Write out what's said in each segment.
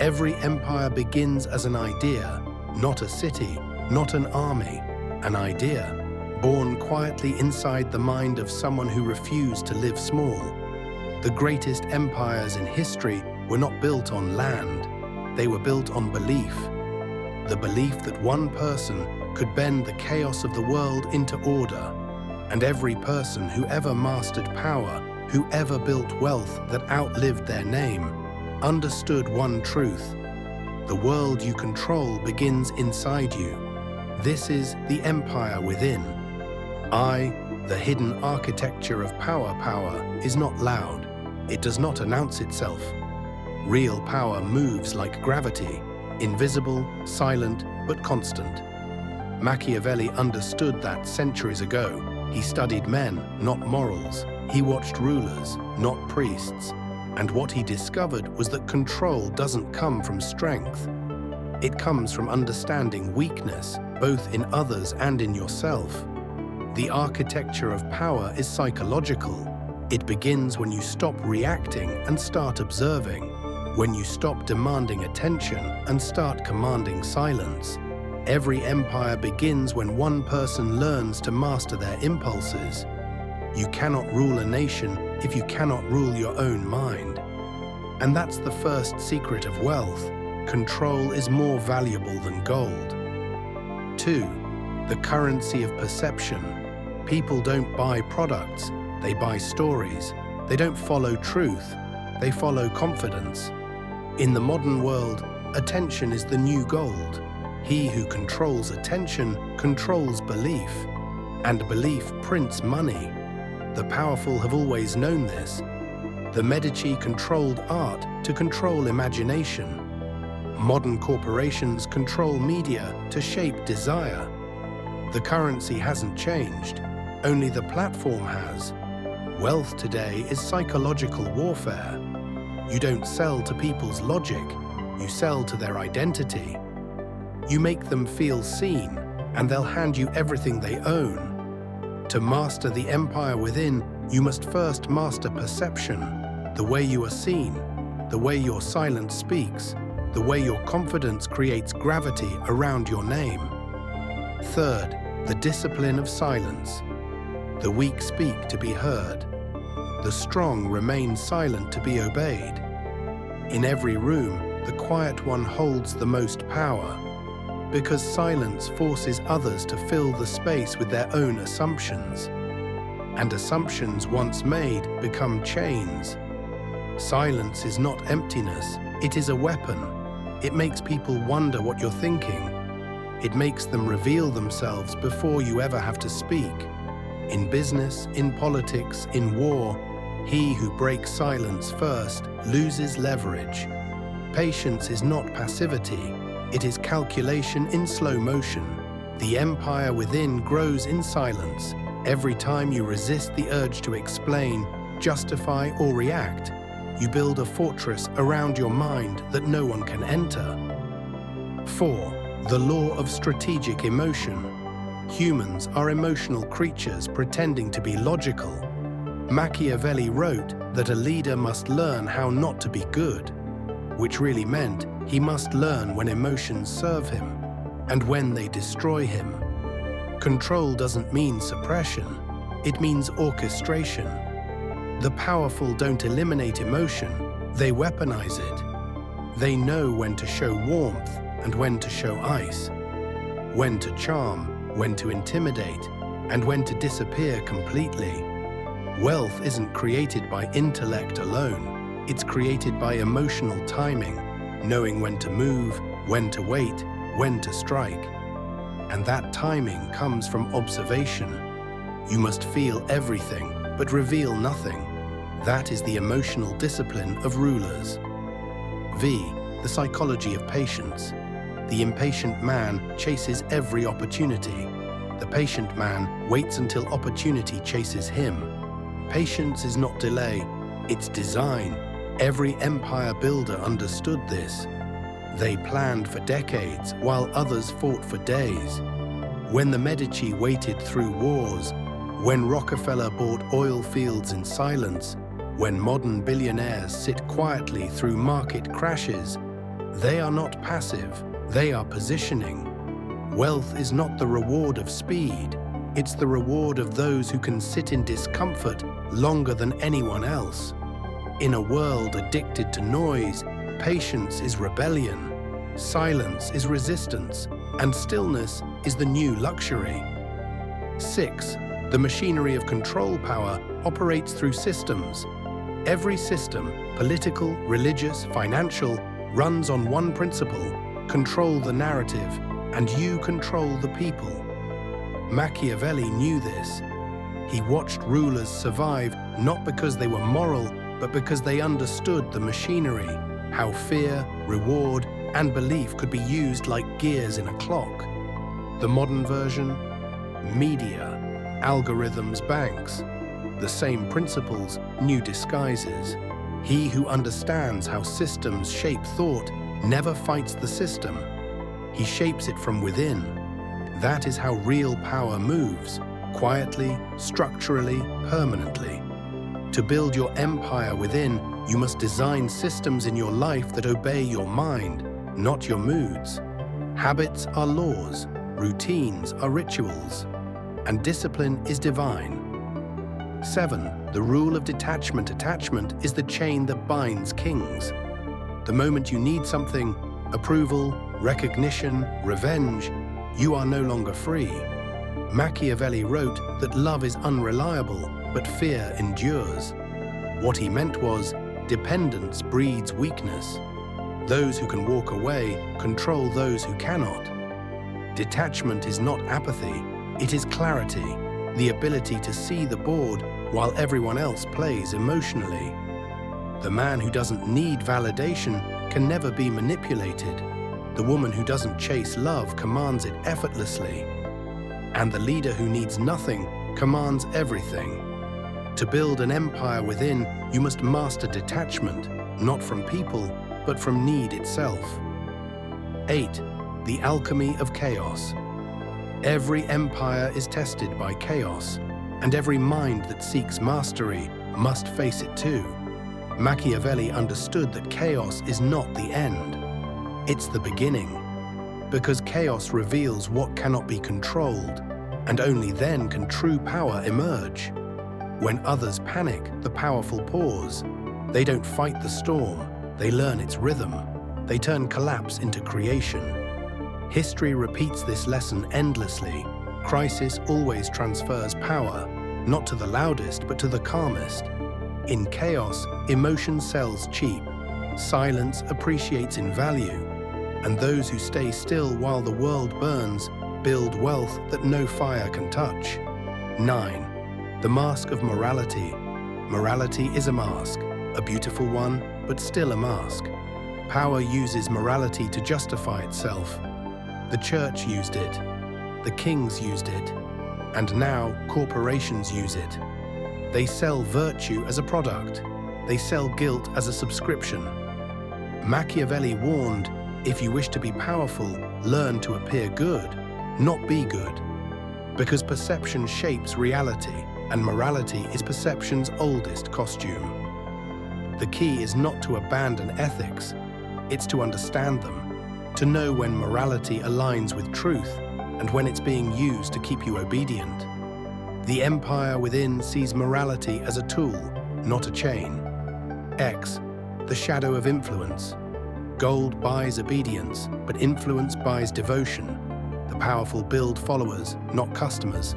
Every empire begins as an idea, not a city, not an army, an idea, born quietly inside the mind of someone who refused to live small. The greatest empires in history were not built on land, they were built on belief. The belief that one person could bend the chaos of the world into order, and every person who ever mastered power, who ever built wealth that outlived their name, understood one truth: the world you control begins inside you. This is the empire within. The hidden architecture of power is not loud. It does not announce itself. Real power moves like gravity, invisible, silent, but constant. Machiavelli understood that centuries ago. He studied men, not morals. He watched rulers, not priests. And what he discovered was that control doesn't come from strength. It comes from understanding weakness, both in others and in yourself. The architecture of power is psychological. It begins when you stop reacting and start observing, when you stop demanding attention and start commanding silence. Every empire begins when one person learns to master their impulses. You cannot rule a nation if you cannot rule your own mind. And that's the first secret of wealth. Control is more valuable than gold. 2. The currency of perception. People don't buy products, they buy stories. They don't follow truth, they follow confidence. In the modern world, attention is the new gold. He who controls attention controls belief, and belief prints money. The powerful have always known this. The Medici controlled art to control imagination. Modern corporations control media to shape desire. The currency hasn't changed, only the platform has. Wealth today is psychological warfare. You don't sell to people's logic, you sell to their identity. You make them feel seen, and they'll hand you everything they own. To master the empire within, you must first master perception, the way you are seen, the way your silence speaks, the way your confidence creates gravity around your name. 3rd, the discipline of silence. The weak speak to be heard. The strong remain silent to be obeyed. In every room, the quiet one holds the most power, because silence forces others to fill the space with their own assumptions. And assumptions once made become chains. Silence is not emptiness, it is a weapon. It makes people wonder what you're thinking. It makes them reveal themselves before you ever have to speak. In business, in politics, in war, he who breaks silence first loses leverage. Patience is not passivity. It is calculation in slow motion. The empire within grows in silence. Every time you resist the urge to explain, justify, or react, you build a fortress around your mind that no one can enter. 4. The law of strategic emotion. Humans are emotional creatures pretending to be logical. Machiavelli wrote that a leader must learn how not to be good, which really meant he must learn when emotions serve him and when they destroy him. Control doesn't mean suppression, it means orchestration. The powerful don't eliminate emotion, they weaponize it. They know when to show warmth and when to show ice, when to charm, when to intimidate, and when to disappear completely. Wealth isn't created by intellect alone, it's created by emotional timing, knowing when to move, when to wait, when to strike. And that timing comes from observation. You must feel everything, but reveal nothing. That is the emotional discipline of rulers. V. The psychology of patience. The impatient man chases every opportunity. The patient man waits until opportunity chases him. Patience is not delay, it's design. Every empire builder understood this. They planned for decades while others fought for days. When the Medici waited through wars, when Rockefeller bought oil fields in silence, when modern billionaires sit quietly through market crashes, They are not passive, they are positioning. Wealth is not the reward of speed, it's the reward of those who can sit in discomfort longer than anyone else. In a world addicted to noise, patience is rebellion, silence is resistance, and stillness is the new luxury. 6. The machinery of control power operates through systems. Every system, political, religious, financial, runs on one principle: control the narrative, and you control the people. Machiavelli knew this. He watched rulers survive not because they were moral, but because they understood the machinery, how fear, reward, and belief could be used like gears in a clock. The modern version? Media, algorithms, banks. The same principles, new disguises. He who understands how systems shape thought never fights the system. He shapes it from within. That is how real power moves, quietly, structurally, permanently. To build your empire within, you must design systems in your life that obey your mind, not your moods. Habits are laws, routines are rituals, and discipline is divine. 7. The rule of detachment. Attachment is the chain that binds kings. The moment you need something, approval, recognition, revenge, you are no longer free. Machiavelli wrote that love is unreliable, but fear endures. What he meant was, dependence breeds weakness. Those who can walk away control those who cannot. Detachment is not apathy, it is clarity, the ability to see the board while everyone else plays emotionally. The man who doesn't need validation can never be manipulated. The woman who doesn't chase love commands it effortlessly. And the leader who needs nothing commands everything. To build an empire within, you must master detachment, not from people, but from need itself. 8. The alchemy of chaos. Every empire is tested by chaos, and every mind that seeks mastery must face it too. Machiavelli understood that chaos is not the end. It's the beginning, because chaos reveals what cannot be controlled, and only then can true power emerge. When others panic, the powerful pause. They don't fight the storm, they learn its rhythm. They turn collapse into creation. History repeats this lesson endlessly. Crisis always transfers power, not to the loudest, but to the calmest. In chaos, emotion sells cheap. Silence appreciates in value. And those who stay still while the world burns build wealth that no fire can touch. 9. The mask of morality. Morality is a mask, a beautiful one, but still a mask. Power uses morality to justify itself. The church used it, the kings used it, and now corporations use it. They sell virtue as a product. They sell guilt as a subscription. Machiavelli warned, if you wish to be powerful, learn to appear good, not be good. Because perception shapes reality, and morality is perception's oldest costume. The key is not to abandon ethics, it's to understand them. To know when morality aligns with truth and when it's being used to keep you obedient. The empire within sees morality as a tool, not a chain. X. The shadow of influence. Gold buys obedience, but influence buys devotion. The powerful build followers, not customers.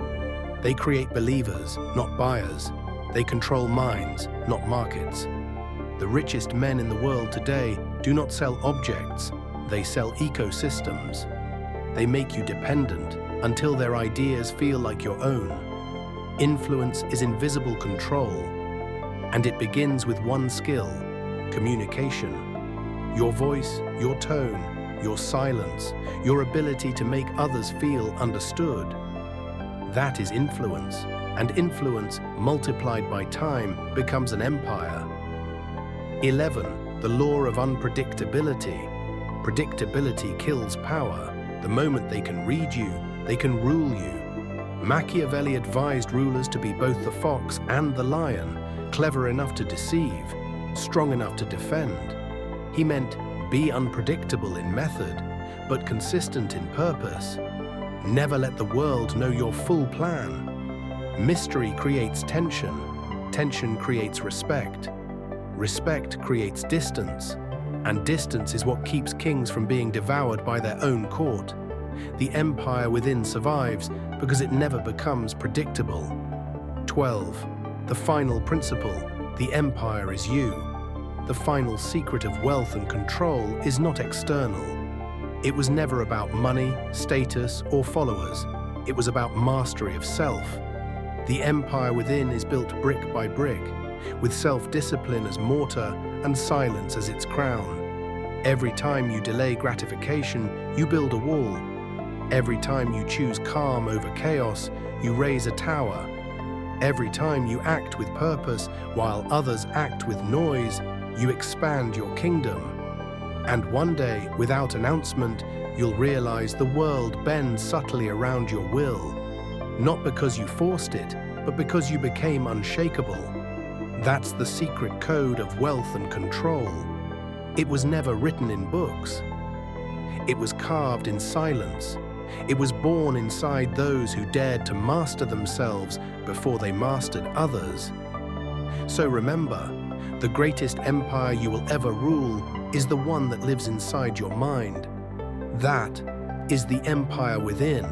They create believers, not buyers. They control minds, not markets. The richest men in the world today do not sell objects, they sell ecosystems. They make you dependent until their ideas feel like your own. Influence is invisible control, and it begins with one skill: communication. Your voice, your tone, your silence, your ability to make others feel understood. That is influence, and influence multiplied by time becomes an empire. 11. The law of unpredictability. Predictability kills power. The moment they can read you, they can rule you. Machiavelli advised rulers to be both the fox and the lion, clever enough to deceive, strong enough to defend. He meant, Be unpredictable in method, but consistent in purpose. Never let the world know your full plan. Mystery creates tension. Tension creates respect. Respect creates distance. And distance is what keeps kings from being devoured by their own court. The empire within survives because it never becomes predictable. 12. The final principle: the empire is you. The final secret of wealth and control is not external. It was never about money, status, or followers. It was about mastery of self. The empire within is built brick by brick, with self-discipline as mortar and silence as its crown. Every time you delay gratification, you build a wall. Every time you choose calm over chaos, you raise a tower. Every time you act with purpose while others act with noise, you expand your kingdom. And one day, without announcement, you'll realize the world bends subtly around your will. Not because you forced it, but because you became unshakable. That's the secret code of wealth and control. It was never written in books. It was carved in silence. It was born inside those who dared to master themselves before they mastered others. So remember, the greatest empire you will ever rule is the one that lives inside your mind. That is the empire within.